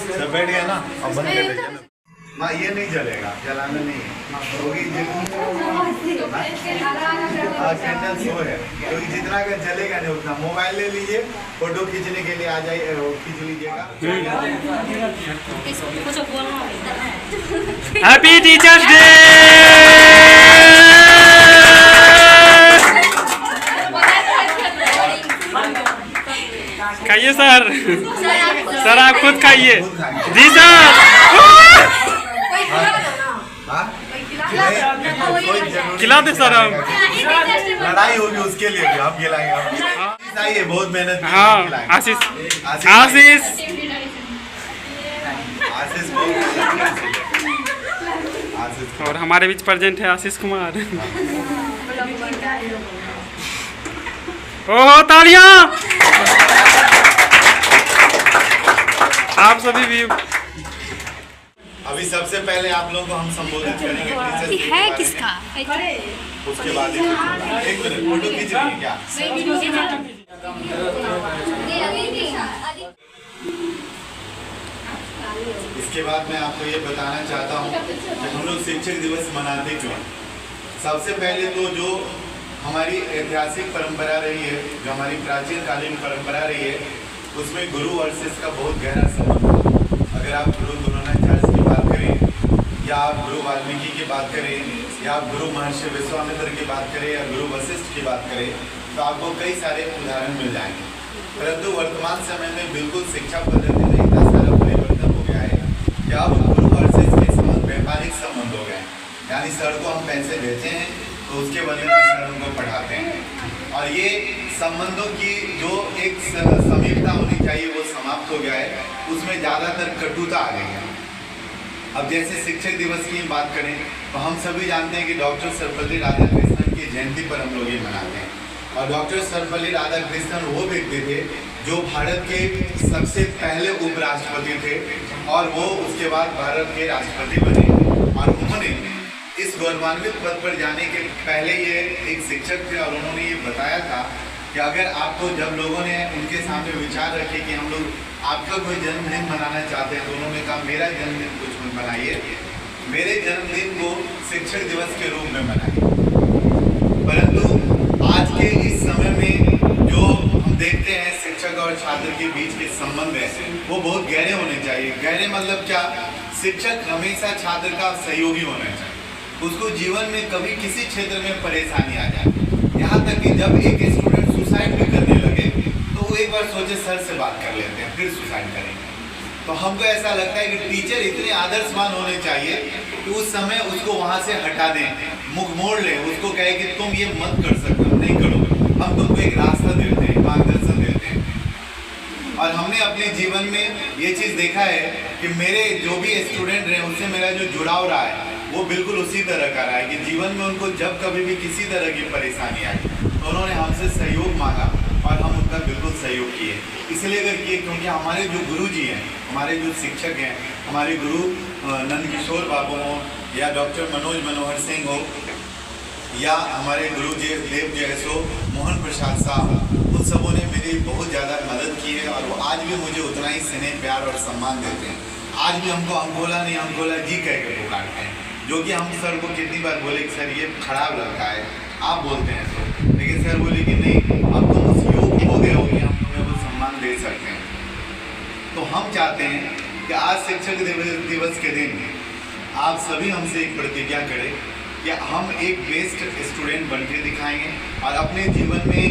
सब बैठ गया ना, अब बंद कर दीजिए ना। माँ ये नहीं जलेगा, जलाना नहीं है कैंडल शो है, क्योंकि जितना अगर जलेगा नहीं उतना। मोबाइल ले लीजिए, फोटो खींचने के लिए आ जाइए, खींच लीजिएगा। Happy teachers day. खाइए सर, सर आप खुद खाइए। जी सर। खिला दे सर हम। लड़ाई होगी उसके लिए भी हम खिलाएंगे। आइए, बहुत मेहनत। हाँ आशीष, आशीष और हमारे बीच प्रेजेंट है आशीष कुमार। ओहो तालियां। आप सभी भी। अभी सबसे पहले आप लोगों को हम संबोधित करेंगे है किसका? उसके बाद एक मिनट फोटो खींच रही है क्या? इसके बाद मैं आपको ये बताना चाहता हूँ कि हम लोग शिक्षक दिवस मनाते क्यों हैं। सबसे पहले तो जो हमारी ऐतिहासिक परंपरा रही है, जो हमारी प्राचीन कालीन परंपरा रही है, उसमें गुरु और शिष्य का बहुत गहरा संबंध है। अगर आप गुरु द्रोणाचार्य की बात करें, या आप गुरु वाल्मीकि की बात करें, या आप गुरु महर्षि विश्वामित्र की बात करें, या गुरु वशिष्ठ की बात करें, तो आपको कई सारे उदाहरण मिल जाएंगे। परंतु वर्तमान समय में बिल्कुल शिक्षा पद्धति में इतना सारा परिवर्तन हो गया है कि अब गुरु और शिष्य के संबंध व्यापारिक संबंध हो गए। यानी सर को हम पैसे देते हैं तो उसके बदले में सर उनको पढ़ाते हैं, और ये संबंधों की जो एक समीपता होनी चाहिए वो समाप्त हो गया है। उसमें ज़्यादातर कटुता आ गई है। अब जैसे शिक्षक दिवस की बात करें तो हम सभी जानते हैं कि डॉक्टर सर्वपल्ली राधाकृष्णन की जयंती पर हम लोग ये मनाते हैं। और डॉक्टर सर्वपल्ली राधाकृष्णन वो व्यक्ति थे जो भारत के सबसे पहले उपराष्ट्रपति थे, और वो उसके बाद भारत के राष्ट्रपति बने। और उन्होंने इस गौरवान्वित पद पर जाने के पहले ये एक शिक्षक थे, और उन्होंने ये बताया था कि अगर आपको, जब लोगों ने उनके सामने विचार रखे कि हम लोग आपका कोई जन्मदिन मनाना चाहते हैं, तो उन्होंने कहा मेरा जन्मदिन कुछ मत मनाइए, मेरे जन्मदिन को शिक्षक दिवस के रूप में मनाइए। परंतु आज के इस समय में जो हम देखते हैं शिक्षक और छात्र के बीच के संबंध है वो बहुत गहरे होने चाहिए। गहरे मतलब क्या? शिक्षक हमेशा छात्र का सहयोगी होना चाहिए। उसको जीवन में कभी किसी क्षेत्र में परेशानी आ जाए, यहाँ तक कि जब एक स्टूडेंट सुसाइड भी करने लगे तो वो एक बार सोचे सर से बात कर लेते हैं, फिर सुसाइड करेंगे। तो हमको ऐसा लगता है कि टीचर इतने आदर्शवान होने चाहिए कि उस समय उसको वहाँ से हटा दें, मुख मोड़ लें, उसको कहे कि तुम ये मत कर सकते, नहीं करोगे, हम तुमको एक रास्ता देते हैं, मार्गदर्शन देते हैं। और हमने अपने जीवन में ये चीज़ देखा है कि मेरे जो भी स्टूडेंट रहे उनसे मेरा जो जुड़ाव रहा है वो बिल्कुल उसी तरह का रहा है कि जीवन में उनको जब कभी भी किसी तरह की परेशानी आई तो उन्होंने हमसे सहयोग मांगा, और हम उनका बिल्कुल सहयोग किए। इसलिए अगर किए क्योंकि हमारे जो गुरुजी हैं, हमारे जो शिक्षक हैं, हमारे गुरु नंदकिशोर बाबू हों, या डॉक्टर मनोज मनोहर सिंह हो, या हमारे गुरु जी देव जैसो मोहन प्रसाद साहब, उन सबों ने मेरी बहुत ज़्यादा मदद की है, और वो आज भी मुझे उतना ही स्नेह, प्यार और सम्मान देते हैं। आज भी हमको अंकोला नहीं अंकोला जी कह के पुकारते हैं, जो कि हम सर को कितनी बार बोले कि सर ये खराब लगता है, आप बोलते हैं तो, लेकिन सर बोले कि नहीं, अब तुम उस योग हो गए हो कि हम तुम्हें वो सम्मान दे सकते हैं। तो हम चाहते हैं कि आज शिक्षक दिवस के दिन आप सभी हमसे एक प्रतिज्ञा करें कि हम एक बेस्ट स्टूडेंट बन के दिखाएंगे, और अपने जीवन में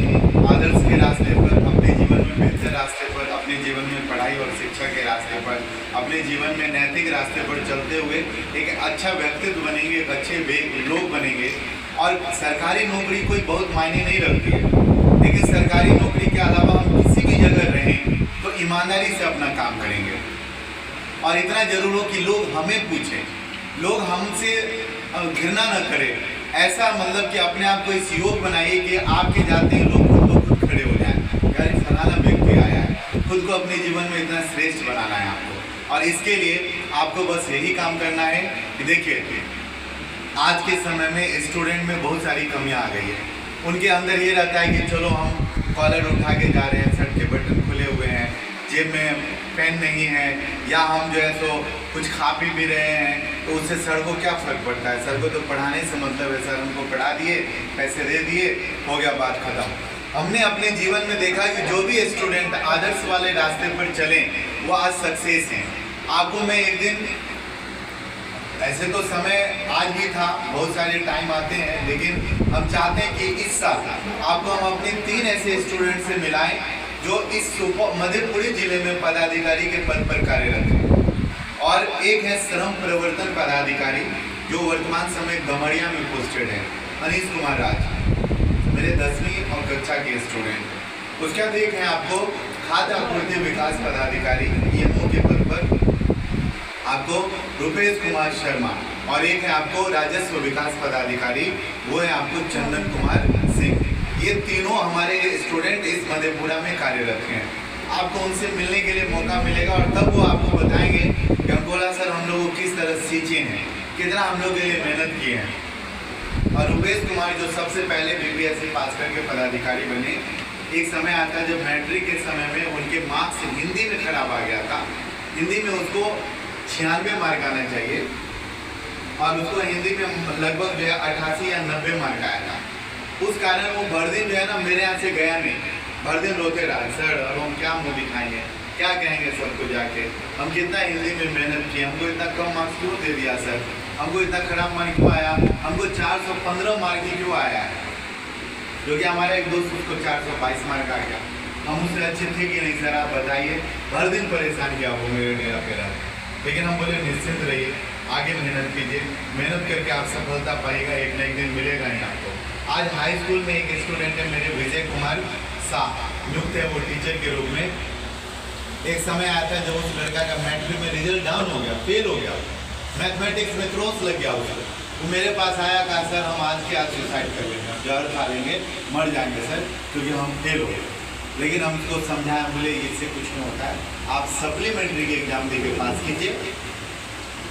आदर्श के रास्ते पर, अपने जीवन में बेहतर रास्ते पर, अपने जीवन में पढ़ाई और शिक्षा के रास्ते पर, अपने जीवन में नैतिक रास्ते पर चलते हुए एक अच्छा व्यक्तित्व बनेंगे, एक अच्छे लोग बनेंगे। और सरकारी नौकरी कोई बहुत मायने नहीं रखती है, लेकिन सरकारी नौकरी के अलावा हम किसी भी जगह रहें तो ईमानदारी से अपना काम करेंगे। और इतना जरूर हो कि लोग हमें पूछें, लोग हमसे घृणा न करें। ऐसा मतलब कि अपने आप को इस योग बनाइए कि आपके जाते हैं लोग खुद खड़े हो जाएं, यार फलाना व्यक्ति आया अपने जीवन में इतना श्रेष्ठ बनाना है आपको। और इसके लिए आपको बस यही काम करना है कि देखिए, आज के समय में स्टूडेंट में बहुत सारी कमियां आ गई है। उनके अंदर ये रहता है कि चलो हम कॉलर उठा के जा रहे हैं, शर्ट के बटन खुले हुए हैं, जेब में पेन नहीं है, या हम जो है सो कुछ खा पी भी रहे हैं, तो उससे सर को क्या फ़र्क पड़ता है? सर को तो पढ़ाने से मतलब है, सर हमको पढ़ा दिए, पैसे दे दिए, हो गया, बात खत्म। हमने अपने जीवन में देखा कि जो भी स्टूडेंट आदर्श वाले रास्ते पर चलें वो आज सक्सेस हैं। आपको मैं एक दिन, ऐसे तो समय आज भी था, बहुत सारे टाइम आते हैं, लेकिन हम चाहते हैं कि इस साल आपको हम अपने 3 ऐसे स्टूडेंट से मिलाएं जो इस मधेपुरी जिले में पदाधिकारी के पद पर कार्यरत हैं। और एक है श्रम प्रवर्तन पदाधिकारी जो वर्तमान समय गमरिया में पोस्टेड है, अनीश कुमार राज, मेरे 10वीं और कक्षा के स्टूडेंट। उसके बाद एक है आपको खाद्य आपूर्ति विकास पदाधिकारी EMO के पद पर आपको रुपेश कुमार शर्मा, और एक है आपको राजस्व विकास पदाधिकारी, वो है आपको चंदन कुमार सिंह। ये तीनों हमारे स्टूडेंट इस मधेपुरा में कार्यरत हैं। आपको उनसे मिलने के लिए मौका मिलेगा और तब वो आपको बताएंगे कि अंकोला सर हम लोग किस तरह सीखे हैं, कितना हम लोग के लिए मेहनत किए हैं। और रुपेश कुमार जो सबसे पहले BPSC पास करके पदाधिकारी बने, एक समय आता जब मैट्रिक के समय में उनके मार्क्स हिंदी में खराब आ गया था। हिंदी में उसको 96 मार्क आना चाहिए और उसको हिंदी में लगभग जो है 88 या 90 मार्क आया था। उस कारण वो भर दिन जो है ना मेरे यहाँ से गया नहीं, भर दिन रोते रहा, सर अब हम क्या मुँह दिखाएंगे, क्या कहेंगे सबको जाके, हम कितना हिंदी में मेहनत किए, हमको इतना कम मार्क्स क्यों दे दिया सर, हमको इतना खराब मार्क क्यों आया, हमको 415 मार्क ही क्यों आया है, क्योंकि हमारा एक दोस्त उसको 422 मार्क आ गया। हम उससे अच्छे थे कि नहीं सर आप बताइए, भर दिन परेशान किया वो मेरे डेरा पेरा। लेकिन हम बोले निश्चिंत रहिए, आगे मेहनत कीजिए, मेहनत करके आप सफलता पाइएगा, एक न एक दिन मिलेगा ही आपको। आज हाई स्कूल में एक स्टूडेंट है मेरे, विजय कुमार शाह, नियुक्त है वो टीचर के रूप में। एक समय आया था जब उस लड़का का मैट्रिक में रिजल्ट डाउन हो गया, फेल हो गया, मैथमेटिक्स में क्रॉस लग गया उसको। वो मेरे पास आया, कहा सर हम आज के आज सुसाइड कर लेंगे, जहर खा लेंगे, मर जाएंगे सर, क्योंकि हम फेल हो गए। लेकिन हम उसको समझाया, बोले इससे कुछ नहीं होता है, आप सप्लीमेंट्री के एग्जाम दे के पास कीजिए,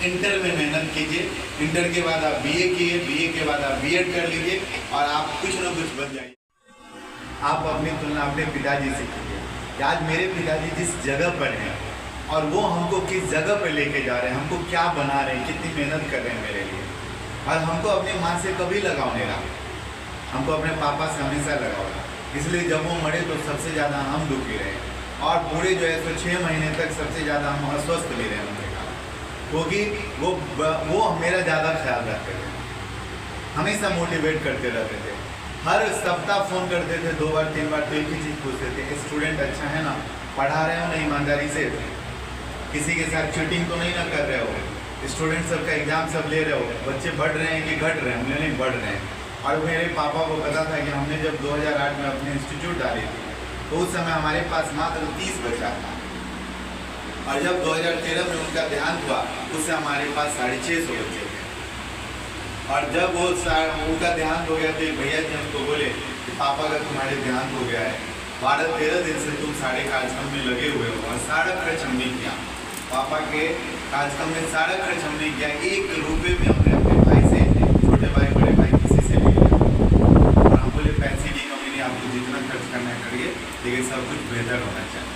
इंटर में मेहनत कीजिए, इंटर के बाद आप BA कीजिए, BA के बाद आप B.Ed कर लीजिए और आप कुछ ना कुछ बन जाइए। आप अपनी तुलना अपने पिताजी से कीजिए कि आज मेरे पिताजी जिस जगह पर हैं और वो हमको किस जगह पर लेके जा रहे हैं, हमको क्या बना रहे हैं, कितनी मेहनत कर रहे हैं मेरे लिए। और हमको अपनी माँ से कभी लगाव नहीं रहा, हमको अपने पापा से हमेशा लगाव रहा, इसलिए जब वो मरे तो सबसे ज़्यादा हम दुखी रहे और पूरे जो है तो 6 महीने तक सबसे ज़्यादा हम अस्वस्थ भी रहे उनके कारण, क्योंकि वो मेरा ज़्यादा ख्याल रखते थे, हमेशा मोटिवेट करते रहते थे, हर सप्ताह फ़ोन करते थे, 2 बार 3 बार, तो एक ही चीज़ पूछते थे, स्टूडेंट अच्छा है ना, पढ़ा रहे हो ना ईमानदारी से, किसी के साथ चीटिंग तो नहीं ना कर रहे हो, स्टूडेंट सबका एग्ज़ाम सब ले रहे हो, बच्चे बढ़ रहे हैं कि घट रहे हैं, हमने नहीं बढ़ रहे हैं। और मेरे पापा को पता था कि हमने जब 2008 में अपने इंस्टीट्यूट डाली थी तो उस समय हमारे पास मात्र 30 बच्चा था, और जब 2013 में उनका देहांत हुआ उस समय हमारे पास 650 बच्चे थे। और जब वो उनका देहांत हो गया तो भैया जी हमको बोले कि पापा का तुम्हारे देहांत हो गया है, 12-13 दिन से तुम सारे कार्यक्रम में लगे हुए हो और सारा खर्च हमने किया, पापा के कार्यक्रम में सारा खर्च हमने किया, 1 रुपये में हमने अपने भाई से, छोटे भाई बड़े भाई किसी से नहीं लिया। और हम बोले पैसे की कमी नहीं, आपको जितना खर्च करना है करिए, लेकिन सब कुछ बेहतर होना चाहिए।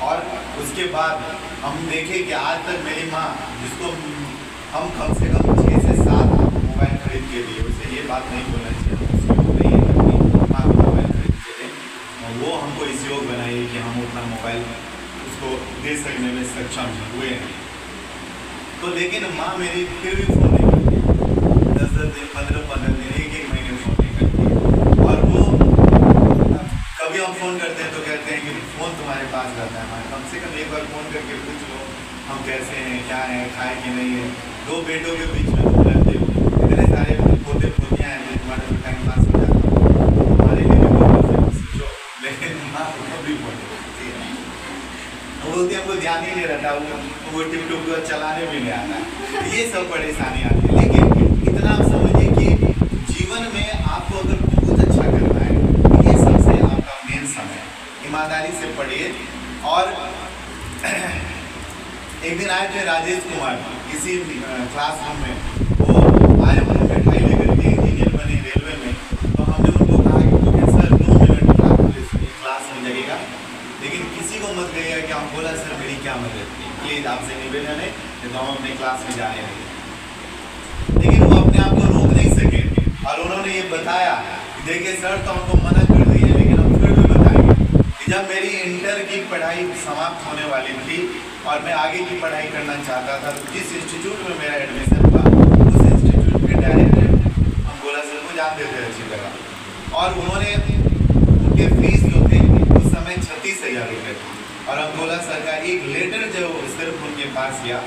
और उसके बाद हम देखें कि आज तक मेरी माँ, जिसको हम कम से कम 6 से 7 मोबाइल खरीद के दिए, उसे ये बात नहीं बोलना चाहिए, नहीं है अपनी माँ को मोबाइल खरीद के दें, और वो हमको इस योग बनाइए कि हम उतना मोबाइल उसको दे सकने में सक्षम हुए हैं। तो लेकिन माँ मेरी फिर भी फ़ोन नहीं करती, 10-10 दिन, 15-15 दिन, 1-1 महीने फ़ोन नहीं करती। और वो कभी हम फ़ोन करते हैं तो कहते हैं कि फ़ोन तुम्हारे पास रहता है, हमारे कम से कम एक बार फ़ोन करके पूछ लो हम कैसे हैं, क्या हैं, खाए कि नहीं है। 2 बेटों के बीच में तुम रहते हो, इतने सारे पोते पोतियाँ हैं जो तुम्हारे टाइम पास हो जाता है, हमारे लिए भी बहुत सोचो, लेकिन माँ कभी फ़ोन नहीं करती है, वो बोलती हमको ध्यान ही नहीं रहता, वो टिकटॉक को चलाने भी नहीं आता। ये सब परेशानी आती है। लेकिन इतना आप समझिए कि जीवन में आपको अगर बहुत अच्छा करना है, ये सबसे आपका मेन समय, ईमानदारी से पढ़िए, और एक दिन आए थे राजेश कुमार किसी क्लासरूम में, वो आए हमने मिठाई लेकर के, इंजीनियर बने रेलवे में। तो हमने उनको कहा कि सर 2 मिनट क्लास में लगेगा, लेकिन किसी को मत कहिएगा कि हम बोला सर मेरी क्या मदद की, प्लीज आपसे निवेदन है कि हम अपने क्लास में जाने लगे। लेकिन वो अपने आप को रोक नहीं सके और उन्होंने ये बताया कि देखिए सर तो हमको मना कर दी है, लेकिन हम फिर भी बताएंगे कि जब मेरी इंटर की पढ़ाई समाप्त होने वाली थी और मैं आगे की पढ़ाई करना चाहता था, तो जिस इंस्टीट्यूट में मेरा एडमिशन हुआ उस इंस्टीट्यूट के डायरेक्टर अंगोला सर को जानते थे अच्छी तरह, और उन्होंने उनके फीस जो थे उस समय 36,000 रुपये थे, और अंगोला सर का एक लेटर जो सिर्फ उनके पास गया,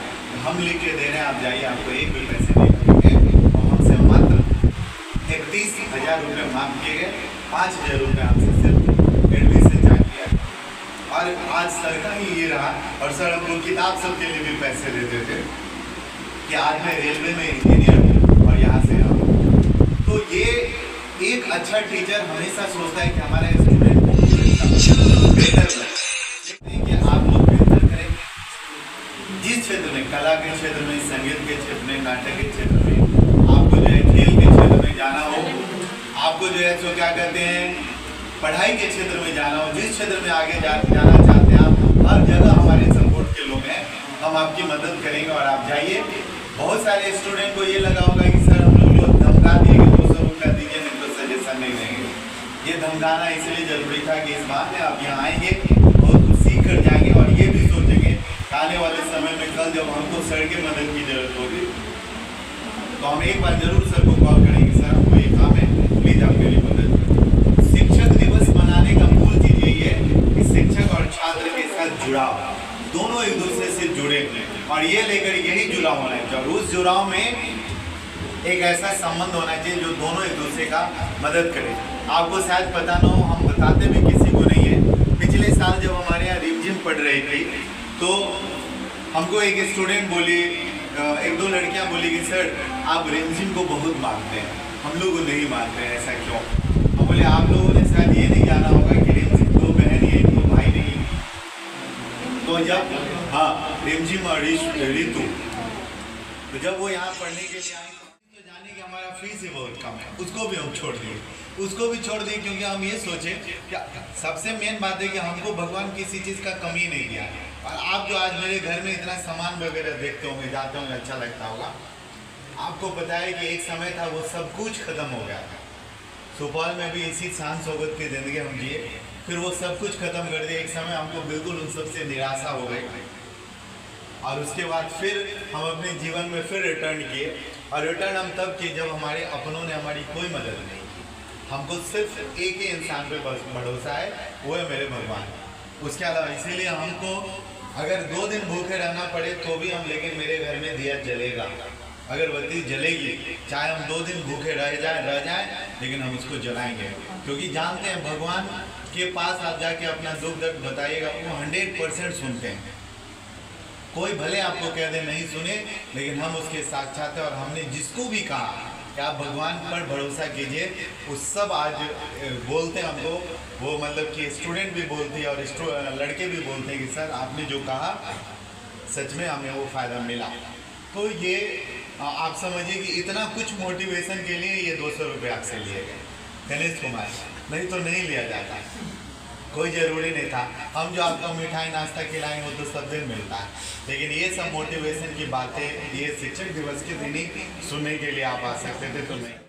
हम लिख के दे रहे हैं, आप जाइए, आपको एक भी पैसे नहीं लगेंगे, और हमसे मात्र 31,000 रुपये मांग किए गए, 5,000 रुपये हमसे सिर्फ एडमिशन चार्ज किया। और आज सर का ही ये रहा, और सर हमको किताब सब के लिए भी पैसे देते थे कि आज मैं रेलवे में इंजीनियर हूँ और यहाँ से आऊँ। तो ये एक अच्छा टीचर हमेशा सोचता है कि हमारा स्टूडेंट बेहतर बने, कि आप लोग बेहतर करें जिस क्षेत्र में, कला के क्षेत्र में, संगीत के क्षेत्र में, नाटक के क्षेत्र में, आपको जो है खेल के क्षेत्र में जाना हो, आपको जो है सो क्या कहते हैं पढ़ाई के क्षेत्र में जाना हो, जिस क्षेत्र में आगे जाना चाहते हैं आप, हर जगह हमारे सपोर्ट के लोग हैं, हम आपकी मदद करेंगे और आप जाइए। बहुत सारे स्टूडेंट को ये लगा होगा कि सर हम लोग धमका दिए कि 200 रुपया दीजिए, नहीं तो सजेशन नहीं देंगे। ये धमकाना इसलिए जरूरी था कि इस बात में आप यहाँ आएंगे और कुछ सीख कर जाएंगे, और ये भी सोचेंगे आने वाले समय में कल जब हमको सर की मदद की जरूरत होगी तो हम एक बार जरूर सर को कॉल करेंगे, सर हमको ये काम है, प्लीज आप मेरी मदद करें। शिक्षक दिवस मनाने का मूल चीज यही है कि शिक्षक और छात्र के साथ जुड़ाव, दोनों एक दूसरे से जुड़े, और ये लेकर यही जुड़ाव होना चाहिए, और उस जुड़ाव में एक ऐसा संबंध होना चाहिए जो दोनों एक दूसरे का मदद करे। आपको शायद पता ना हो, हम बताते भी किसी को नहीं है, पिछले साल जब हमारे यहाँ रिमझिम पढ़ रही थी तो हमको एक स्टूडेंट बोली, एक दो लड़कियां बोली कि सर आप रिमझिम को बहुत मानते हैं, हम लोग को नहीं मानते हैं, ऐसा क्यों? हम बोले आप लोगों ने शायद ये नहीं जाना होगा कि रिमझिम 2 बहन है, 2 भाई नहीं। तो जब रिमझिम और ऋतु, तो जब वो यहाँ पढ़ने के लिए आए तो जाने कि हमारा फीस ही बहुत कम है, उसको भी हम छोड़ दिए, क्योंकि हम ये सोचे कि सबसे मेन बात है कि हमको भगवान किसी चीज़ का कमी नहीं दिया। और आप जो आज मेरे घर में इतना सामान वगैरह देखते होंगे, जाते होंगे, अच्छा लगता होगा, आपको पता है कि एक समय था वो सब कुछ खत्म हो गया था। सुपौल में भी इसी शान शौकत की ज़िंदगी हम जिए, फिर वो सब कुछ खत्म कर दिया। एक समय हमको बिल्कुल उन सबसे निराशा हो गई, और उसके बाद फिर हम अपने जीवन में फिर रिटर्न किए, और रिटर्न हम तब किए जब हमारे अपनों ने हमारी कोई मदद नहीं की। हमको सिर्फ एक ही इंसान पे भरोसा है, वो है मेरे भगवान, उसके अलावा। इसीलिए हमको अगर 2 दिन भूखे रहना पड़े तो भी हम, लेकिन मेरे घर में दिया जलेगा, अगरबत्ती जलेगी, चाहे हम 2 दिन भूखे रह जाए, लेकिन हम उसको जलाएंगे, क्योंकि जानते हैं भगवान के पास आप जाके अपना दुख दर्द बताइएगा, वो 100% सुनते हैं। कोई भले आपको कह दे नहीं सुने, लेकिन हम उसके साक्षात हैं, और हमने जिसको भी कहा कि आप भगवान पर भरोसा कीजिए, उस सब आज बोलते हैं हमको, वो मतलब कि स्टूडेंट भी बोलते हैं और लड़के भी बोलते हैं कि सर आपने जो कहा सच में हमें वो फ़ायदा मिला। तो ये आप समझिए कि इतना कुछ मोटिवेशन के लिए ये 200 रुपये आपसे लिए गए गणेश कुमार, नहीं तो नहीं लिया जाता, कोई ज़रूरी नहीं था। हम जो आपको मिठाई नाश्ता खिलाएंगे वो तो सब दिन मिलता है, लेकिन ये सब मोटिवेशन की बातें ये शिक्षक दिवस के दिन ही सुनने के लिए आप आ सकते थे, तो नहीं।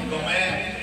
तो मैं